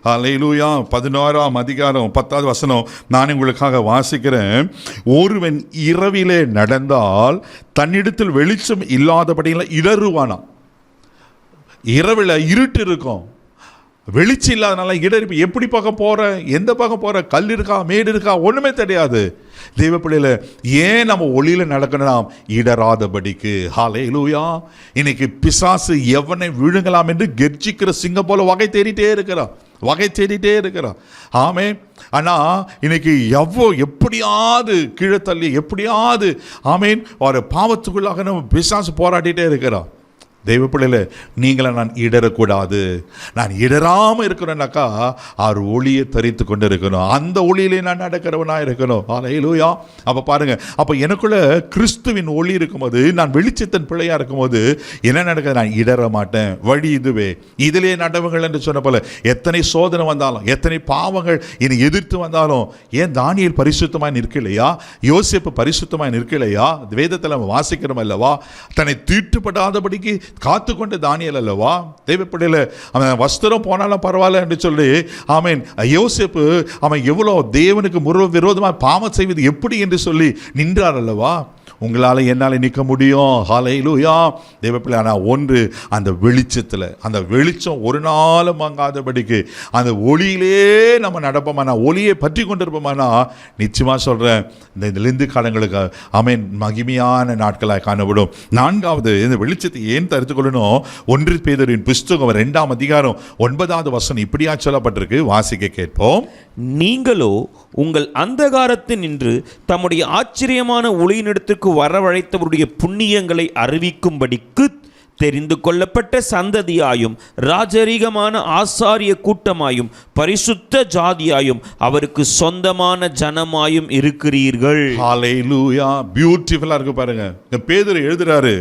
ஹல்லேலூயா. 11ஆம் அதிகாரம் 10வது வசனம் நான் உங்களுக்காக வாசிக்கிறேன். ஒருவன் இரவிலே நடந்தால் தன்னிடத்தில் வெளிச்சம் இல்லாதபடியில் இடருவானா. இரவில் இருட்டு இருக்கும், வெளிச்சம் இல்லாதனால இடர்ப்பு. எப்படி பார்க்க போற, எந்த பக்கம் போற, கல் இருக்கா, மேடு இருக்கா, ஒண்ணுமே தெரியாது. தெய்வ பிள்ளையில ஏன் நம்ம ஒளியில நடக்கணும்? இடராதபடிக்கு. ஹல்லேலூயா. இன்னைக்கு பிசாசு எவனை விழுங்கலாம் என்று கெர்ச்சிக்கிற சிங்கம் போல வகை தேடிட்டே இருக்கிறான். ஆமே. ஆனா இன்னைக்கு எப்படியாவது கீழே தள்ளி, எப்படியாவது ஆமேன் ஒரு பாவத்துக்குள்ளாக நம்ம பிசாசு போராடிட்டே இருக்கிறான். தெய்வ பிள்ளையில நீங்கள நான் இடரக்கூடாது. நான் இடராமல் இருக்கிறேன்னாக்கா அவர் ஒளியை தரித்து கொண்டு இருக்கணும். அந்த ஒளியிலே நான் நடக்கிறவனா இருக்கணும். ஹல்லேலூயா. அப்போ பாருங்க, அப்போ எனக்குள்ள கிறிஸ்துவின் ஒளி இருக்கும்போது, நான் வெளிச்சத்தின் பிள்ளையா இருக்கும்போது என்ன நடக்குது? நான் இடர மாட்டேன். வழி இதுவே, இதிலே நடவுங்கள் என்று சொன்ன போல எத்தனை சோதனை வந்தாலும், எத்தனை பாவங்கள் என்னை எதிர்த்து வந்தாலும், ஏன் தானியேல் பரிசுத்தமாய் நிற்கலையா? யோசேப்பு பரிசுத்தமாய் நிற்கலையா? வேதத்தில் நம்ம வாசிக்கிறோம் அல்லவா? தன்னை தீட்டுப்படாதபடிக்கு காத்து கொண்ட தானியேல் அல்லவா? தேவைப்படையில அவன் வஸ்திரம் போனாலும் பரவாயில்ல என்று சொல்லி ஆமேன் யோசேப்பு அவன் எவ்வளோ தேவனுக்கு விரோதமாக பாவம் செய்வது எப்படி என்று சொல்லி நின்றார் அல்லவா? உங்களால் என்னால் நிற்க முடியும். ஹல்லேலூயா. தேவப்பிள்ளை, ஆனால் ஒன்று, அந்த வெளிச்சத்தில், அந்த வெளிச்சம் ஒரு நாளும் மங்காதபடிக்கு அந்த ஒளியிலே நம்ம நடப்போமானா, ஒளியை பற்றி கொண்டிருப்போமானா, நிச்சயமாக சொல்கிறேன், இந்த லிந்து காலங்களுக்கு ஆமேன் மகிமையான நாட்களாக காணப்படும். நான்காவது, இந்த வெளிச்சத்தை ஏன் தரித்து கொள்ளணும்? 1 பேதுருவின் புஸ்தகம் 2ஆம் அதிகாரம் 9வது வசனம் இப்படியா சொல்லப்பட்டிருக்கு. வாசிக்க கேட்போம். நீங்களோ உங்கள் அந்தகாரத்தில் நின்று தம்முடைய ஆச்சரியமான ஒளியினிடத்திற்கு வரவழைத்தவருடைய புண்ணியங்களை அறிவிக்கும்படிக்கு தெரிந்து கொள்ளப்பட்ட சந்ததியாயும் ராஜரீகமான ஆசாரிய கூட்டமாயும் பரிசுத்த ஜாதியாயும் அவருக்கு சொந்தமான ஜனமாயும் இருக்கிறீர்கள். ஹல்லேலூயா. பியூட்டிஃபுல்லா இருக்கு பாருங்க. பேதுரு எழுதுறாரு,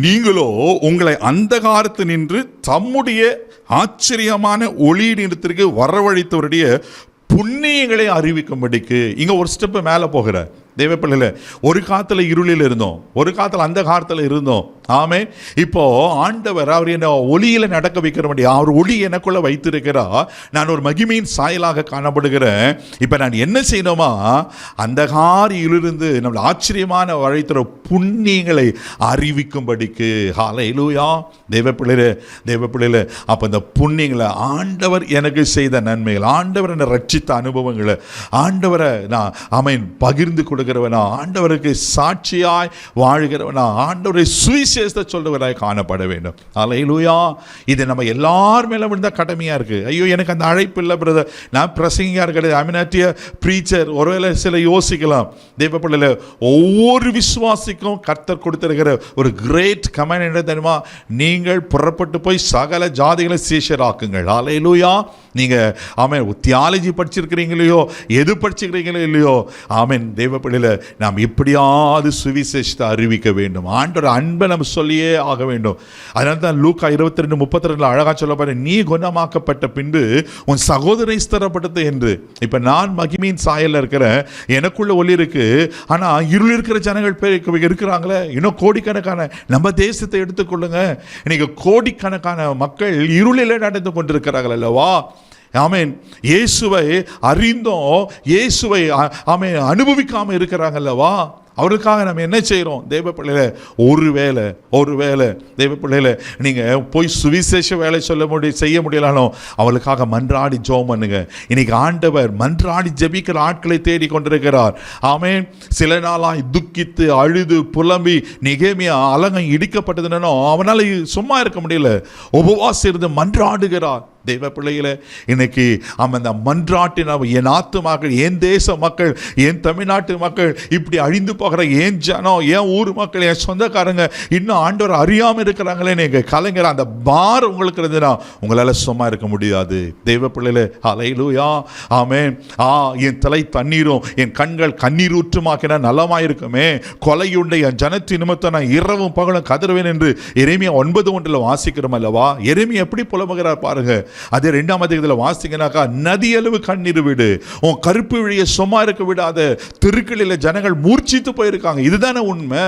நீங்களோ உங்களை அந்தகாரத்தில் நின்று தம்முடைய ஆச்சரியமான ஒளியினிடத்திற்கு வரவழைத்தவருடைய புண்ணியங்களை அறிவிக்கும்படிக்கு. இங்க ஒரு ஸ்டெப் மேல போகிறார். தேவப்பிள்ளையில ஒரு காலத்தில் இருளில் இருந்தோம், ஒரு காலத்தில் அந்த காலத்தில் இருந்தோம். ஆமே. இப்போ ஆண்டவர் அவர் என்ன ஒளியில நடக்க வைக்கிற முடியும். அவர் ஒளி எனக்குள்ள வைத்திருக்கிறா. நான் ஒரு மகிமையின் சாயலாக காணப்படுகிறேன். இப்போ நான் என்ன செய்யணுமா? அந்த காரியிலிருந்து நம்மளை ஆச்சரியமான வழைத்திர புண்ணியங்களை அறிவிக்கும்படிக்கு. ஹல்லேலூயா. தேவப்பிள்ளையில அப்போ இந்த புண்ணியங்களை, ஆண்டவர் எனக்கு செய்த நன்மைகள், ஆண்டவர் என்னை ரட்சித்த அனுபவங்களை, ஆண்டவரை நான் ஆமேன் பகிர்ந்து கொடுக்கிறவனா, ஆண்டவருக்கு சாட்சியாய் வாழ்கிறவனா, ஆண்டவரை சுவிசேஷத்தை சொல்றவராய் காணப்பட வேண்டும். ஹல்லேலூயா. இது நம்ம எல்லார் மேல விழுந்த கடமையா இருக்கு. ஐயோ, எனக்கு அந்த அழைப்பு இல்லை பிரதர், நான் பிரசங்கியா இருக்கிறது, ஐ மீன் ப்ரீச்சர். ஒருவேளை சில யோசிக்கலாம். தேவப்பிள்ளையில ஒவ்வொரு விசுவாசிக்கும் கர்த்தர் கொடுத்திருக்கிற ஒரு கிரேட் கமெண்ட் என்ன தெரியுமா? நீங்கள் புறப்பட்டு போய் சகல ஜாதிகளை சீஷராக்குங்கள். ஹல்லேலூயா. நீங்க ஆமென் தியாலஜி படிச்சிருக்கிறீங்களோ, எது படிச்சிருக்கிறீங்களோ இல்லையோ, ஆமென் தேவப்பிள்ளையில நாம் எப்படியாவது சுவிசேஷத்தை அறிவிக்க வேண்டும். ஆண்டவர் அன்பை நம்ம சொல்லியே ஆக வேண்டும். அதனால தான் லூக்கா 22:32 அழகா சொல்லப்பட, நீ குணமாக்கப்பட்ட பின்பு உன் சகோதரை ஸ்திரப்படுத்து என்று. இப்ப நான் மகிமையின் சாயல்ல இருக்கிறேன், எனக்குள்ள ஒளி இருக்கு. ஆனா இருள் இருக்கிற ஜனங்கள் இருக்கிறாங்களே, இன்னும் கோடிக்கணக்கான. நம்ம தேசத்தை எடுத்துக்கொள்ளுங்க, இன்னைக்கு கோடிக்கணக்கான மக்கள் இருளில் நடந்து கொண்டிருக்கிறார்கள் அல்லவா? ஆமேன். இயேசுவை அறிந்தோம், இயேசுவை ஆமேன் அனுபவிக்காம இருக்கிறாங்க அல்லவா? அவருக்காக நம்ம என்ன செய்கிறோம்? தேவப்பிள்ளையில ஒருவேளை தேவப்பிள்ளையில நீங்கள் போய் சுவிசேஷ வேலை செய்ய முடியலானோ அவளுக்காக மன்றாடி ஜெபம் பண்ணுங்க. இன்னைக்கு ஆண்டவர் மன்றாடி ஜெபிக்கிற ஆட்களை தேடி கொண்டிருக்கிறார். ஆமென். சில நாளாய் துக்கித்து அழுது புலம்பி நெகேமியா அலங்கை இடிக்கப்பட்டதுனோ அவனால் சும்மா இருக்க முடியல, உபவாசம் இருந்து மன்றாடுகிறார். தெய்வ பிள்ளைகளை இன்னைக்கு அந்த மன்றாட்டின் என் ஆத்துமாக்கள், என் தேச மக்கள், என் தமிழ்நாட்டு மக்கள், இப்படி அழிந்து போகிற என் ஜனம், என் ஊர் மக்கள், என் சொந்தக்காரங்க இன்னும் ஆண்டவர் அறியாமல் இருக்கிறாங்களே, நீங்கள் கலைஞர் அந்த பார் உங்களுக்கு இருந்துன்னா உங்களால் சும்மா இருக்க முடியாது. தெய்வ பிள்ளைகளே, ஹல்லேலூயா, ஆமென். என் தலை தண்ணீரும் என் கண்கள் கண்ணீர் ஊற்றுமாக்கினா நலமாயிருக்குமே, கொலையுண்ட என் ஜனத்தின் நிமித்தம் நான் இரவும் பகலும் கதறுவேன் என்று எரேமியா 9:1 வாசிக்கிறோம் அல்லவா? எரேமியா எப்படி புலம்புகிறார் பாருங்க. அதே 2ஆம் அதிகாரத்தில் வாசிங்கனாக்கா, நதியளவு கண்ணீர் விடு, உன் கருப்பு விழியை சும்மா இருக்க விடாத, தெருக்களில் ஜனங்கள் மூர்ச்சித்து போயிருக்காங்க. இதுதானே உண்மை.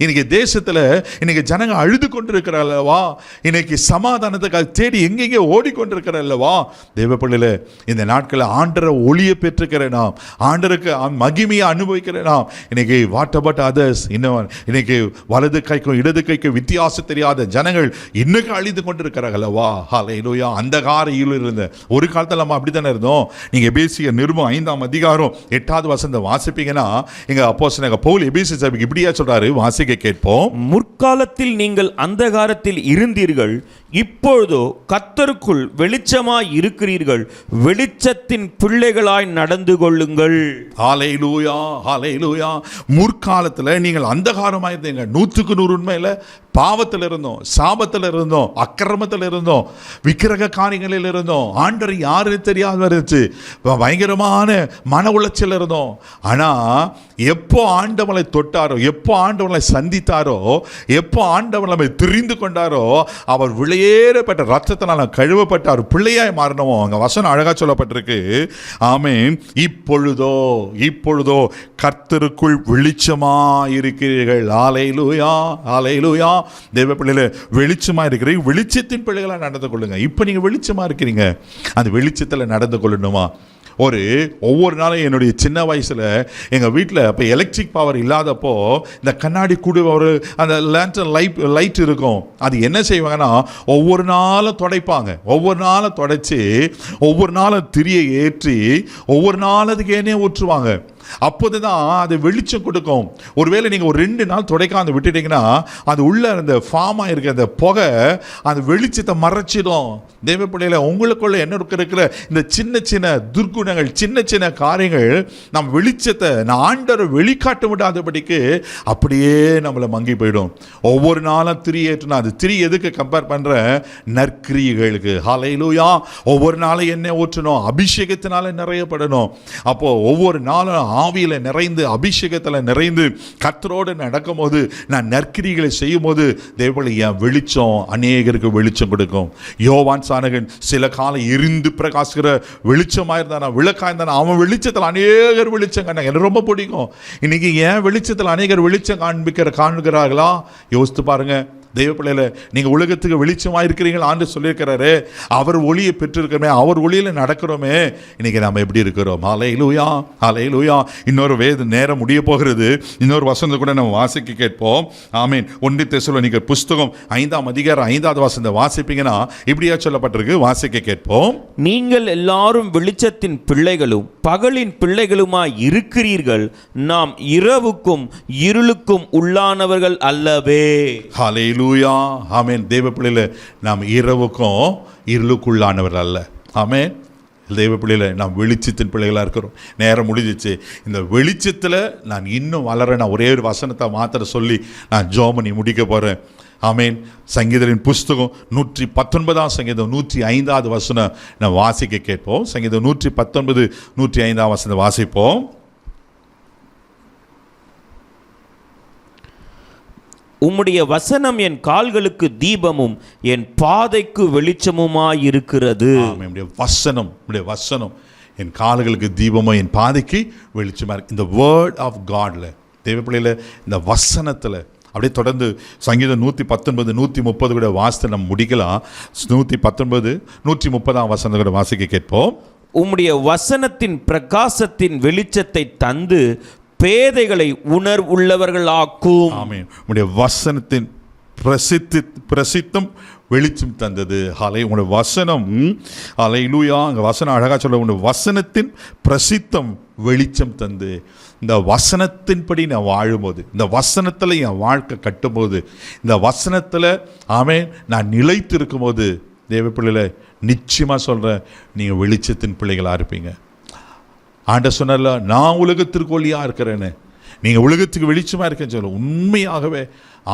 இன்னைக்கு தேசத்தில் இன்னைக்கு ஜனங்கள் அழுது கொண்டிருக்கிற அல்லவா? இன்னைக்கு சமாதானத்துக்காக தேடி எங்கெங்கே ஓடிக்கொண்டிருக்கிற அல்லவா? தேவ பிள்ளைகளே, இந்த நாட்களில் ஆண்டரை ஒளியை பெற்றுக்கிற நாம், ஆண்டருக்கு மகிமையை அனுபவிக்கிற நாம், இன்னைக்கு வாட் அபவுட் அதர்ஸ்? இன்னும் இன்னைக்கு வலது கைக்கும் இடது கைக்கும் வித்தியாசம் தெரியாத ஜனங்கள் இன்னைக்கு அழிந்து கொண்டிருக்கிறார்கள் அல்லவா? ஹல்லேலூயா. அந்த காரையில் இருந்த ஒரு காலத்தில் நம்ம அப்படித்தானே இருந்தோம். நீங்க எபேசியர் நிருபம் 5ஆம் அதிகாரம் 8வது வசனத்தை வாசிப்பீங்கன்னா, எங்க அப்போஸ்தலனாகிய பவுல் எபேசிய சபைக்கு இப்படியா சொல்றாரு, வாசிக்க கேட்போம். முற்காலத்தில் நீங்கள் அந்தகாரத்தில் இருந்தீர்கள், இப்பொழுதோ கர்த்தருக்குள் வெளிச்சமாய் இருக்கிறீர்கள், வெளிச்சத்தின் பிள்ளைகளாய் நடந்து கொள்ளுங்கள். ஹல்லேலூயா, ஹல்லேலூயா. முற்காலத்தில் நீங்கள் அந்தகாரமாக இருந்தீங்க. 100க்கு 100 உண்மையில் பாவத்தில் இருந்தோம், சாபத்தில் இருந்தோம், அக்கிரமத்தில் இருந்தோம், விக்கிரக காரியங்களில் இருந்தோம், ஆண்டவர் யாருன்னு தெரியாத இருந்துச்சு, பயங்கரமான மன உளைச்சல் இருந்தோம். ஆனால் எப்போ ஆண்டவனை தொட்டாரோ, எப்போ ஆண்டவனை சந்தித்தாரோ, எப்போ ஆண்டவன் நம்மை தெரிந்து கொண்டாரோ, அவர் விலையேறப்பட்ட ரத்தத்தினால் கழுவப்பட்டார், பிள்ளையாய் மாறினோம். அங்கே வசனம் அழகாக சொல்லப்பட்டிருக்கு. ஆமென். இப்பொழுதோ கர்த்தருக்குள் வெளிச்சமாக இருக்கிறீர்கள். ஹல்லேலூயா, ஹல்லேலூயா. தேவ பிள்ளைகளே, வெளிச்சமா இருக்கிறீங்க, வெளிச்சத்தின் பிள்ளைகளா நடந்து கொள்ளுங்க. இப்ப நீங்க வெளிச்சமா இருக்கிறீங்க, அந்த வெளிச்சத்துல நடந்து கொள்ளணுமா? ஒவ்வொரு நாளும் என்னுடைய சின்ன வயசில் எங்கள் வீட்டில் அப்போ எலக்ட்ரிக் பவர் இல்லாதப்போ இந்த கண்ணாடி கூடு ஒரு அந்த லேண்டன் லைட் இருக்கும். அது என்ன செய்வாங்கன்னா, ஒவ்வொரு நாளும் துடைப்பாங்க, ஒவ்வொரு நாளும் துடைச்சி, ஒவ்வொரு நாளும் திரியை ஏற்றி, ஒவ்வொரு நாள் அதுக்கு எண்ணெய் ஊற்றுவாங்க. அப்போது தான் அது வெளிச்சம் கொடுக்கும். ஒருவேளை நீங்கள் ஒரு 2 நாள் துடைக்காம விட்டுட்டீங்கன்னா, அது உள்ள அந்த ஃபார்மாக இருக்கிற அந்த புகை அந்த வெளிச்சத்தை மறைச்சிடும். தேவ பிள்ளைகளை, உங்களுக்குள்ள என்ன இருக்கிற இந்த சின்ன சின்ன துர்குணங்கள், சின்ன சின்ன காரியங்கள் நம்ம வெளிச்சத்தை ஆண்டவரை வெளிக்காட்ட விடாதபடிக்கு அப்படியே நம்மளை மங்கி போயிடும். ஒவ்வொரு நாளும் திரி ஏற்றினா, அது திரி எதுக்கு கம்பேர் பண்ணுற? நற்கிரியைகளுக்கு. ஹல்லேலூயா. ஒவ்வொரு நாளும் எண்ணெய் ஊற்றணும், அபிஷேகத்தினால நிறையப்படணும். அப்போது ஒவ்வொரு நாளும் ஆவியில் நிறைந்து, அபிஷேகத்தில் நிறைந்து கர்த்தரோடு நடக்கும் போது, நான் நற்கிரிகளை செய்யும் போது தேவனை என் வெளிச்சம் அநேகருக்கு வெளிச்சம் கொடுக்கும். யோவான் சானகன் சில காலம் எரிந்து பிரகாசிக்கிற வெளிச்சமாக இருந்தானா, விளக்காக இருந்தானா, அவன் வெளிச்சத்தில் அநேகர் வெளிச்சம் காணாங்க. எனக்கு ரொம்ப பிடிக்கும். இன்னைக்கு ஏன் வெளிச்சத்தில் அநேகர் வெளிச்சம் காண்கிறார்களா? யோசித்து பாருங்க. தெய்வ பிள்ளைகளை, நீங்கள் உலகத்துக்கு வெளிச்சமாக இருக்கிறீங்களா? ஆண்டு சொல்லியிருக்கிறாரு. அவர் ஒளியை பெற்றிருக்கிறோமே, அவர் ஒளியில் நடக்கிறோமே, இன்னைக்கு நாம் எப்படி இருக்கிறோம்? ஹல்லேலூயா, ஹல்லேலூயா. இன்னொரு நேரம் முடிய போகிறது. இன்னொரு வசனத்தை கூட நம்ம வாசிக்க கேட்போம். ஆமென். 1 தெசலோனிக்கர் புஸ்தகம் 5ஆம் அதிகாரம் 5வது வசனத்தை வாசிப்பீங்கன்னா இப்படியா சொல்லப்பட்டிருக்கு, வாசிக்க கேட்போம். நீங்கள் எல்லாரும் வெளிச்சத்தின் பிள்ளைகளும் பகலின் பிள்ளைகளுமாய் இருக்கிறீர்கள், நாம் இரவுக்கும் இருளுக்கும் உள்ளானவர்கள் அல்லவே. ஹல்லேலூயா, ஆமென். தேவ பிள்ளைகளே, நாம் இரவுக்கும் இருளுக்குள்ளானவர் அல்ல. ஆமென். தேவ பிள்ளைகளை, நாம் வெளிச்சத்தின் பிள்ளைகளாக இருக்கிறோம். நேரம் முடிஞ்சிச்சு. இந்த வெளிச்சத்தில் நான் இன்னும் வளர, நான் ஒரே ஒரு வசனத்தை மாத்திர சொல்லி நான் ஜோமனி முடிக்க போகிறேன். ஆமென். சங்கீதரின் புஸ்தகம் 119ஆம் சங்கீதம் 105வது வசனம் நான் வாசிக்க கேட்போம். சங்கீதம் 119 105ஆம் வசனம் வாசிப்போம். உம்முடைய வசனம் என் கால்களுக்கு தீபமும் என் பாதைக்கு வெளிச்சமுமாயிருக்கிறது. வசனம் என் கால்களுக்கு தீபமும் என் பாதைக்கு வெளிச்சமா இருக்கு. இந்த வேர்ட் ஆஃப் காட்ல, தேவ பிள்ளையில, இந்த வசனத்தில் அப்படியே தொடர்ந்து சங்கீதம் 119 130 கூட வாசித்து நம்ம முடிக்கலாம். 119 130ஆம் வசனம் கூட வாசிக்க கேட்போம். உம்முடைய வசனத்தின் பிரகாசத்தின் வெளிச்சத்தை தந்து பேதைகளை உணர்வுள்ளவர்கள் ஆக்கும். ஆமென். உம்முடைய வசனத்தின் பிரசித்தம் வெளிச்சம் தந்தது. உங்களுடைய வசனம், ஹல்லேலூயா. அங்கே வசனம் அழகாக சொல்ல, உங்களுடைய வசனத்தின் பிரசித்தம் வெளிச்சம் தந்து, இந்த வசனத்தின்படி நான் வாழும்போது, இந்த வசனத்தில் என் வாழ்க்கை கட்டும்போது, இந்த வசனத்தில் ஆமென் நான் நிலைத்து இருக்கும்போது, தேவ பிள்ளைகளே, நிச்சயமாக சொல்கிறேன், நீங்கள் வெளிச்சத்தின் பிள்ளைகளாக இருப்பீங்க. ஆண்டவர் சொன்னார்ல, நான் உலகத்திற்கு ஒளியாக இருக்கிறேன்னு. நீங்கள் உலகத்துக்கு வெளிச்சமாக இருக்கேன்னு சொல்ல, உண்மையாகவே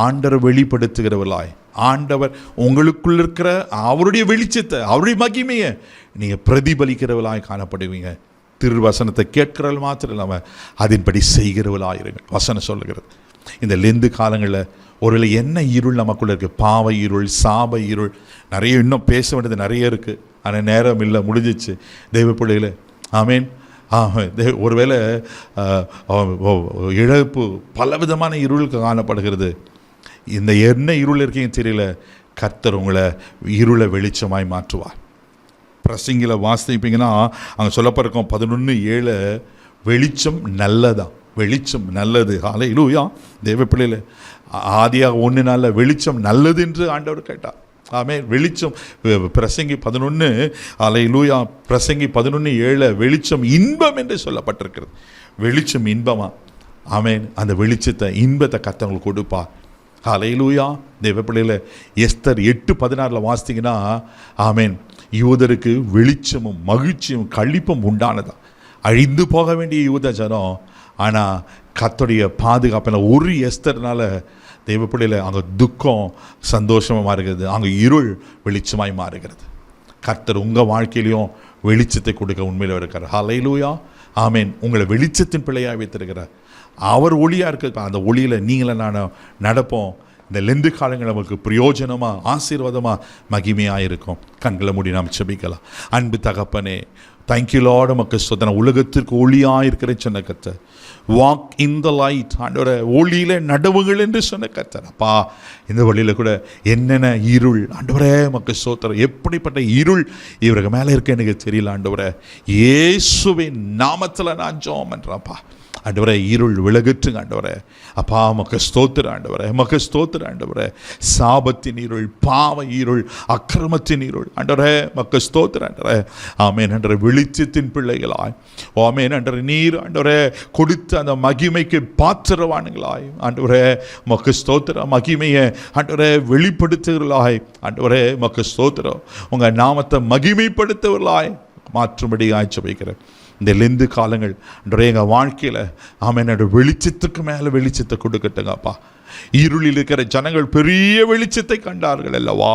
ஆண்டவர் வெளிப்படுத்துகிறவர்களாய், ஆண்டவர் உங்களுக்குள்ள இருக்கிற அவருடைய வெளிச்சத்தை, அவருடைய மகிமையை நீங்கள் பிரதிபலிக்கிறவர்களாய் காணப்படுவீங்க. திருவசனத்தை கேட்கிறவர்கள் மாத்திரம் இல்லாமல் அதன்படி செய்கிறவர்களாக இருங்க. வசனம் சொல்லுகிறது. இந்த லெந்து காலங்களில் ஒருவேளை என்ன இருள் நமக்குள்ள இருக்குது, பாவ இருள், சாப இருள், நிறைய இன்னும் பேச வேண்டியது நிறைய இருக்குது. ஆனால் நேரம் இல்லை, முடிஞ்சிச்சு தெய்வ பிள்ளைகளே. ஆமேன். ஒருவேளை இழப்பு, பலவிதமான இருளுக்கு காணப்படுகிறது. இந்த என்ன இருள் இருக்கீங்க தெரியல, கர்த்தர் உங்களை இருளை வெளிச்சமாய் மாற்றுவார். பிரசங்கில வாசிப்பீங்கன்னா அங்கே சொல்லப்பட்டிருக்கோம் 11:7, வெளிச்சம் நல்லதான், வெளிச்சம் நல்லது. ஹல்லேலூயா. தேவ பிள்ளைகளே, ஆதியாக 1:4 வெளிச்சம் நல்லது என்று ஆண்டவர் கேட்டார். ஆமென். வெளிச்சம் பிரசங்கி 11, ஹல்லேலூயா, பிரசங்கி 11:7 வெளிச்சம் இன்பம் என்று சொல்லப்பட்டிருக்கிறது. வெளிச்சம் இன்பமா? ஆமென். அந்த வெளிச்சத்தை, இன்பத்தை கர்த்தர் கொடுப்பார். ஹல்லேலூயா. தேவ பிள்ளைகளே, எஸ்தர் 8:16 வாசித்தீங்கன்னா, ஆமென், யூதருக்கு வெளிச்சமும் மகிழ்ச்சியும் களிப்பும் உண்டானதா. அழிந்து போக வேண்டிய யூத ஜனம், ஆனால் கர்த்தருடைய பாதுகாப்பில் ஒரு எஸ்தர்னால தெய்வ பிள்ளையில அங்கே துக்கம் சந்தோஷமாக மாறுகிறது, அங்கே இருள் வெளிச்சமாய் மாறுகிறது. கர்த்தர் உங்கள் வாழ்க்கையிலையும் வெளிச்சத்தை கொடுக்க உண்மையில் இருக்கிறார். ஹல்லேலூயா. ஆமென். உங்களை வெளிச்சத்தின் பிள்ளையாக வைத்திருக்கிறார். அவர் ஒளியாக இருக்கிற அந்த ஒளியில் நீங்கள நான் நடப்போம். இந்த லெந்து காலங்கள் நமக்கு பிரயோஜனமாக, ஆசீர்வாதமாக, மகிமையாக இருக்கும். கண்களை மூடி நாம் செபிக்கலாம். அன்பு தகப்பனே, தேங்க்யூ லார்ட். நமக்கு சொந்தன உலகத்திற்கு ஒளியாக இருக்கிற சொன்ன கர்த்தர், வாக் இன் த லைட், ஆண்டவரே ஒளியில நடவுகள் என்று சொன்ன கர்த்தர். அப்பா, இந்த வழியில் கூட என்னென்ன இருள், ஆண்டவரே நமக்கு ஸ்தோத்திரம். எப்படிப்பட்ட இருள் இவருக்கு மேலே இருக்க எனக்கு தெரியல ஆண்டவரே. இயேசுவின் நாமத்தில் நான் ஜெபம் பண்றேன்ப்பா. ஆண்டவரே, இருள் விலகற்றுங்க ஆண்டவரே. அப்பா, மக்க ஸ்தோத்திர ஆண்டவரே, மக்க ஸ்தோத்திர ஆண்டவரே. சாபத்தின் இருள், பாவ இருள், அக்கிரமத்தின் இருள், ஆண்டவரே மக்க ஸ்தோத்திர ஆண்டவரே. ஆமென். ஆண்டவரே, வெளிச்சத்தின் பிள்ளைகளாய், ஆமென் ஆண்டவரே, நீர் ஆண்டவரே கொடுத்த அந்த மகிமைக்கு பாத்திரவான்களாய், ஆண்டவரே மக்க ஸ்தோத்திர, மகிமையை ஆண்டவரே வெளிப்படுத்துகிறவர்களாய், ஆண்டவரே மக்க ஸ்தோத்திரம், உங்கள் நாமத்தை மகிமைப்படுத்துவர்களாய் மாற்றும்படி ஆய்ச்சி வைக்கிறேன். இந்த லெந்து காலங்கள் அன்றே எங்கள் வாழ்க்கையில் ஆமென் வெளிச்சத்துக்கு மேலே வெளிச்சத்தை கொடுக்கட்டுங்கப்பா. இருளில் இருக்கிற ஜனங்கள் பெரிய வெளிச்சத்தை கண்டார்கள் அல்லவா,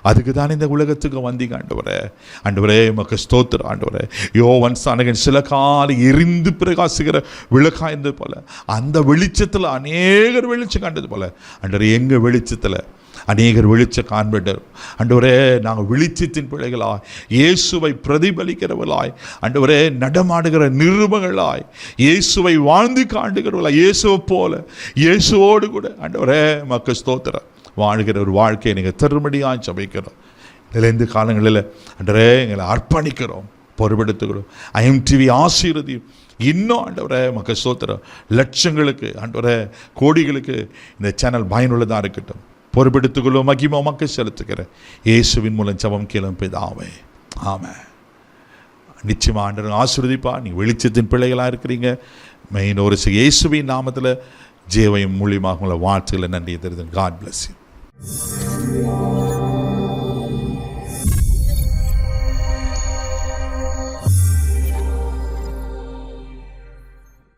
அதுக்கு தான் இந்த உலகத்துக்கு வந்தீங்க ஆண்டவரே. ஆண்டவரே மக்க ஸ்தோத்திரம் ஆண்டவரே. யோவான் ஸ்நானகன் சில காலம் எரிந்து பிரகாசிக்கிற விளக்காய்ந்தது போல, அந்த வெளிச்சத்தில் அநேகர் வெளிச்சம் கண்டது போல ஆண்டவரே, எங்கள் வெளிச்சத்தில் அநேகர் வெளிச்ச காண்பிட்டர் ஆண்டவரே. நாங்கள் வெளிச்சத்தின் பிள்ளைகளாய், இயேசுவை பிரதிபலிக்கிறவர்களாய், ஆண்டவரே நடமாடுகிற நிருபங்களாய், இயேசுவை வாழ்ந்து காண்டுகிறவர்களாய், இயேசுவை போல இயேசுவோடு கூட ஆண்டவரே மக்க ஸ்தோத்திரம் வாழ்கிற ஒரு வாழ்க்கையை நீங்கள் தருமடியாக சபைக்கிறோம். இதிலிருந்து காலங்களில் ஆண்டவரே எங்களை அர்ப்பணிக்கிறோம், பொறுப்பெடுத்துக்கிறோம். IMTV ஆசீர்வதியும். இன்னும் ஆண்டவரே மக்க ஸ்தோத்திரம் லட்சங்களுக்கு, ஆண்டவரே கோடிகளுக்கு இந்த சேனல் பயனுள்ளதாக இருக்கட்டும். பொறுப்பெடுத்துக்கொள்ளும் மகிமை உமக்கு செலுத்துகிறேன். இயேசுவின் மூலம் ஜெபம் கேளும் பிதாவே, ஆமென். நிச்சயமாக ஆண்டவர் ஆசீர்வதிப்பா. நீங்கள் வெளிச்சத்தின் பிள்ளைகளாக இருக்கிறீங்க. மெயின் ஒரு இயேசுவின் நாமத்தில் ஜீவையும் மூலியமாக உங்களை வாழ்த்துக்களை நன்றி தெரிவித்து. God bless you.